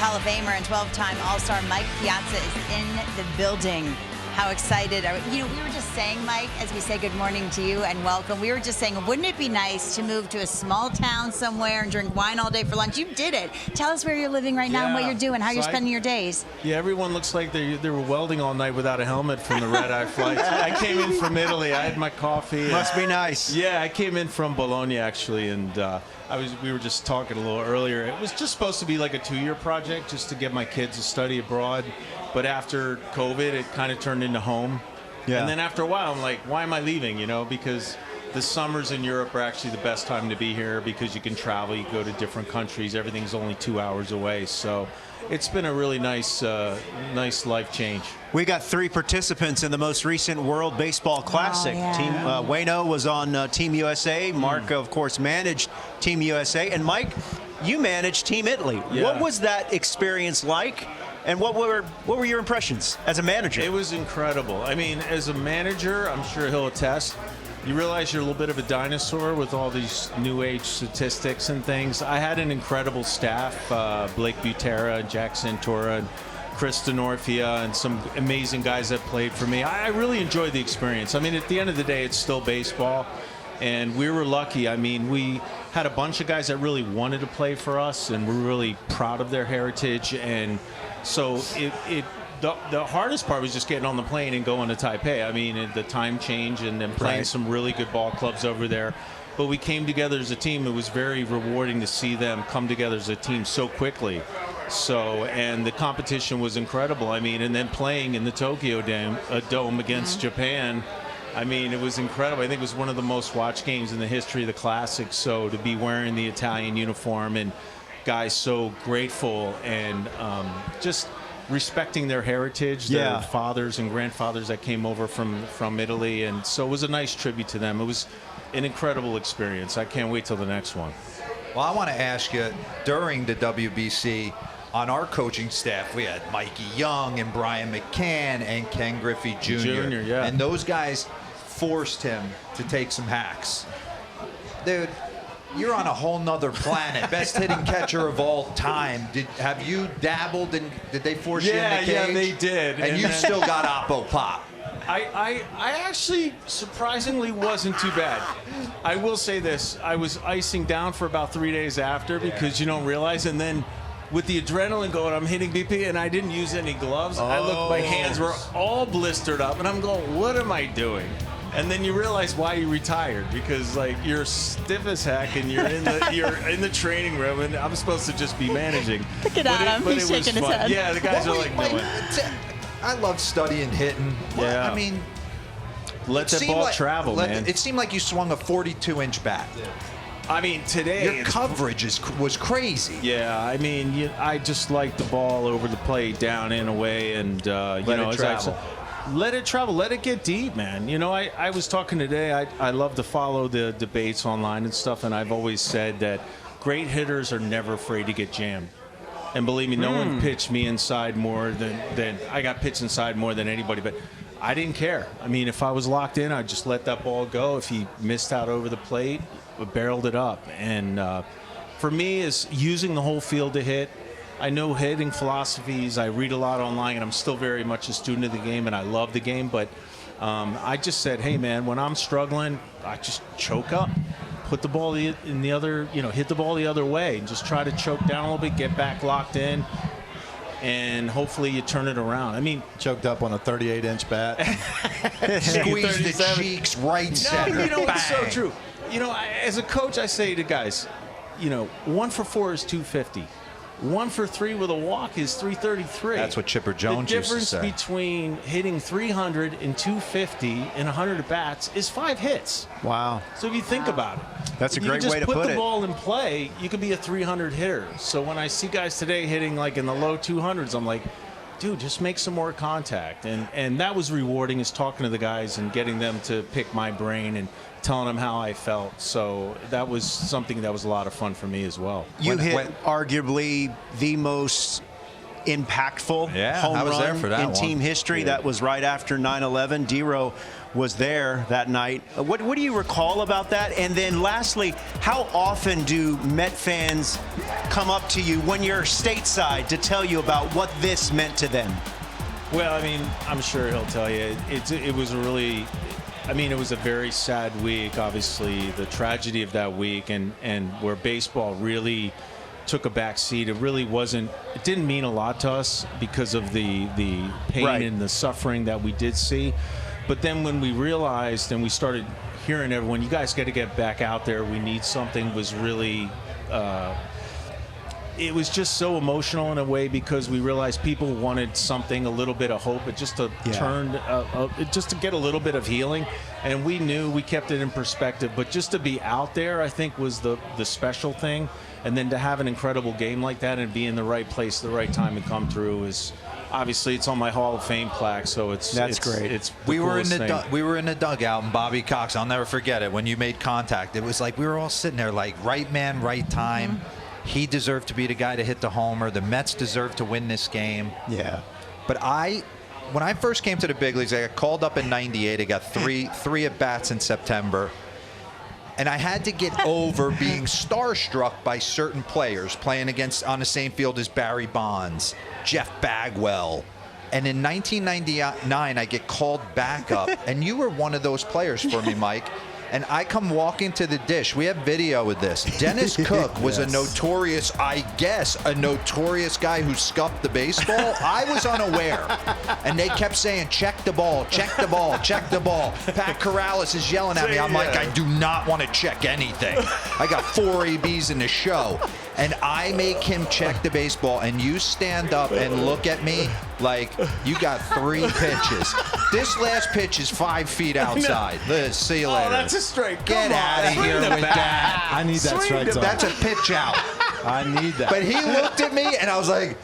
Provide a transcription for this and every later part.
Hall of Famer and 12-time All-Star Mike Piazza is in the building. How excited are we? You know, we were just saying, Mike, as we say good morning to you and welcome, we were just saying, wouldn't it be nice to move to a small town somewhere and drink wine all day for lunch? You did it. Tell us where you're living right now and what you're doing, how you're spending your days. Yeah, everyone looks like they were welding all night without a helmet from the red-eye flights. I came in from Italy. I had my coffee. Must be nice. Yeah, I came in from Bologna, actually, and we were just talking a little earlier. It was just supposed to be like a 2-year project just to get my kids to study abroad. But after COVID, it kind of turned into home. Yeah. And then after a while, I'm like, why am I leaving? You know, because the summers in Europe are actually the best time to be here because you can travel, you go to different countries. Everything's only 2 hours away. So it's been a really nice life change. We got 3 participants in the most recent World Baseball Classic. Oh, yeah. Team Wayno was on Team USA. Mark, of course, managed Team USA. And Mike, you managed Team Italy. Yeah. What was that experience like? And what were your impressions as a manager? It was incredible. I mean, as a manager, I'm sure he'll attest, you realize you're a little bit of a dinosaur with all these new age statistics and things. I had an incredible staff, Blake Butera, Jack Santora, and Chris Denorfia, and some amazing guys that played for me. I really enjoyed the experience. I mean, at the end of the day, it's still baseball. And we were lucky. I mean, we had a bunch of guys that really wanted to play for us, and we're really proud of their heritage. And so the hardest part was just getting on the plane and going to Taipei. I mean, the time change and then playing some really good ball clubs over there. But we came together as a team. It was very rewarding to see them come together as a team so quickly. So, and the competition was incredible. I mean, and then playing in the Tokyo Dome against Japan, I mean, it was incredible. I think it was one of the most watched games in the history of the Classic. So to be wearing the Italian uniform and guys so grateful and just respecting their heritage, their fathers and grandfathers that came over from Italy. And so it was a nice tribute to them. It was an incredible experience. I can't wait till the next one. Well, I want to ask you, during the WBC, on our coaching staff, we had Mikey Young and Brian McCann and Ken Griffey Jr. And those guys forced him to take some hacks. Dude, you're on a whole nother planet. Best hitting catcher of all time. Have you dabbled and did they force you in the cage? Yeah, they did. And you still got Oppo Pop. I actually surprisingly wasn't too bad. I will say this. I was icing down for about 3 days after because you don't realize. And then with the adrenaline going, I'm hitting BP and I didn't use any gloves. I looked, my hands were all blistered up and I'm going, what am I doing? And then you realize why you retired, because like you're stiff as heck and you're in the training room and I'm supposed to just be managing. Look at Adam, he's shaking his head. Yeah, the guys are like, no. I love studying hitting. Yeah. I mean, let the ball travel, man. It seemed like you swung a 42-inch bat. I mean, today your coverage was crazy. Yeah, I mean, I just like the ball over the plate, down and away, and you know, let it travel, let it get deep, man. You know, I was talking today. I love to follow the debates online and stuff, and I've always said that great hitters are never afraid to get jammed. And believe me, no one pitched me inside more than I got pitched inside more than anybody. But I didn't care. I mean, if I was locked in, I'd just let that ball go. If he missed out over the plate, I barreled it up. And for me, is using the whole field to hit. I know hitting philosophies. I read a lot online, and I'm still very much a student of the game, and I love the game. But I just said, hey, man, when I'm struggling, I just choke up. Put the ball in the other, you know, hit the ball the other way and just try to choke down a little bit, get back locked in, and hopefully you turn it around. I mean, choked up on a 38-inch bat. Squeeze the cheeks right center. No, you know, Bang. it's so true. You know, as a coach, I say to guys, you know, 1 for 4 is 250. 1 for 3 with a walk is 333. That's what Chipper Jones used to say. The difference between hitting 300 and 250 in 100 at bats is 5 hits. Wow. So if you think about it, that's a great If way to you just put put it. the ball in play, you could be a 300 hitter. So when I see guys today hitting like in the low 200s, I'm like, dude, just make some more contact. And that was rewarding, is talking to the guys and getting them to pick my brain and telling them how I felt. So that was something that was a lot of fun for me as well. You hit arguably the most impactful home I was there run for that in one. team history. That was right after 9/11. D-Row was there that night. What do you recall about that? And then lastly, how often do Met fans come up to you when you're stateside to tell you about what this meant to them? Well, I mean, I'm sure he'll tell you. It was a really, I mean, it was a very sad week, obviously, the tragedy of that week, and where baseball really took a back seat. It really wasn't, it didn't mean a lot to us because of the pain and the suffering that we did see. But then when we realized and we started hearing everyone, you guys got to get back out there, we need something, was really, it was just so emotional in a way because we realized people wanted something, a little bit of hope, but just to turn, just to get a little bit of healing. And we knew, we kept it in perspective, but just to be out there, I think was the special thing. And then to have an incredible game like that and be in the right place at the right time and come through is, obviously, it's on my Hall of Fame plaque, so it's great. It's we were in the dugout, and Bobby Cox, I'll never forget it. When you made contact, it was like we were all sitting there, like right man, right time. He deserved to be the guy to hit the homer. The Mets deserved to win this game. Yeah. But when I first came to the big leagues, I got called up in '98. I got three at bats in September. And I had to get over being starstruck by certain players playing on the same field as Barry Bonds, Jeff Bagwell. And in 1999, I get called back up. And you were one of those players for me, Mike. And I come walking to the dish. We have video of this. Dennis Cook was a notorious guy who scuffed the baseball. I was unaware. And they kept saying, check the ball, check the ball, check the ball. Pat Corrales is yelling at me. I'm like, I do not want to check anything. I got 4 ABs in the show. And I make him check the baseball, and you stand up and look at me like you got 3 pitches. This last pitch is 5 feet outside. Liz, see you later. Oh, that's a strike. Get out of here with that. I need that strike zone. That's a pitch out. I need that. But he looked at me, and I was like,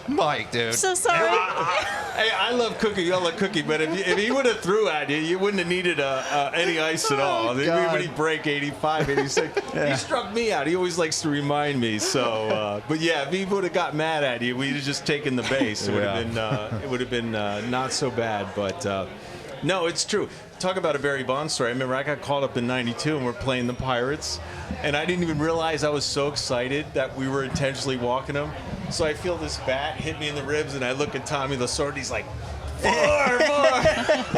Mike, dude. So sorry. Hey, I love Cookie. I love Cookie. But if he would have threw at you, you wouldn't have needed any ice at all. I mean, when he break 85, 86, he struck me out. He always likes to remind me. So, but yeah, if he would have got mad at you, we'd have just taken the base. It would have been not so bad. But no, it's true. Talk about a Barry Bonds story. I remember I got called up in '92 and we're playing the Pirates, and I didn't even realize I was so excited that we were intentionally walking him. So I feel this bat hit me in the ribs, and I look at Tommy Lasorda. He's like, 4.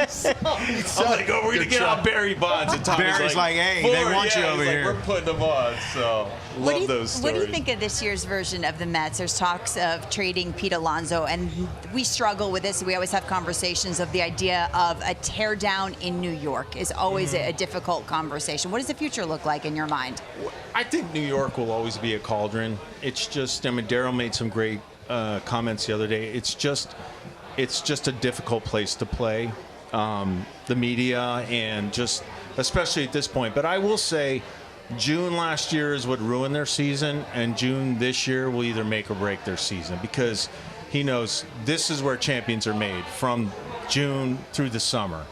So I'm like, oh, we're going to get out Barry Bonds. And Tommy's Barry's like, hey, they want you over here. We're putting them on. So love those stories. What do you think of this year's version of the Mets? There's talks of trading Pete Alonso, and we struggle with this. We always have conversations of the idea of a teardown in New York is always a difficult conversation. What does the future look like in your mind? I think New York will always be a cauldron. It's just, I mean, Darryl made some great comments the other day. It's just a difficult place to play. The media and just, especially at this point. But I will say, June last year is what ruined their season, and June this year will either make or break their season, because he knows this is where champions are made, from June through the summer.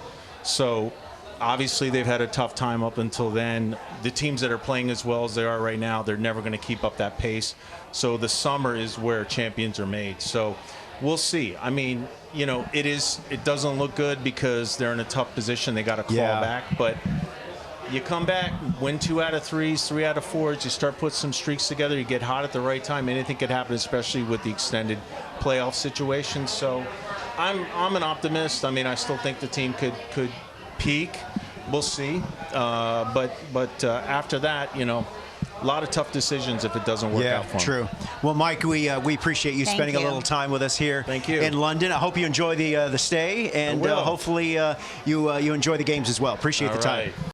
So obviously they've had a tough time up until then. The teams that are playing as well as they are right now, they're never going to keep up that pace. So the summer is where champions are made. So we'll see. I mean, you know, it doesn't look good because they're in a tough position. They got to claw back, but you come back, win 2 out of 3s, 3 out of 4s. You start putting some streaks together. You get hot at the right time. Anything could happen, especially with the extended playoff situation. So I'm an optimist. I mean, I still think the team could peak. We'll see. But after that, you know, a lot of tough decisions if it doesn't work out for them. True. Well, Mike, we appreciate you spending a little time with us here in London. I hope you enjoy the stay, and hopefully you enjoy the games as well. Appreciate the time.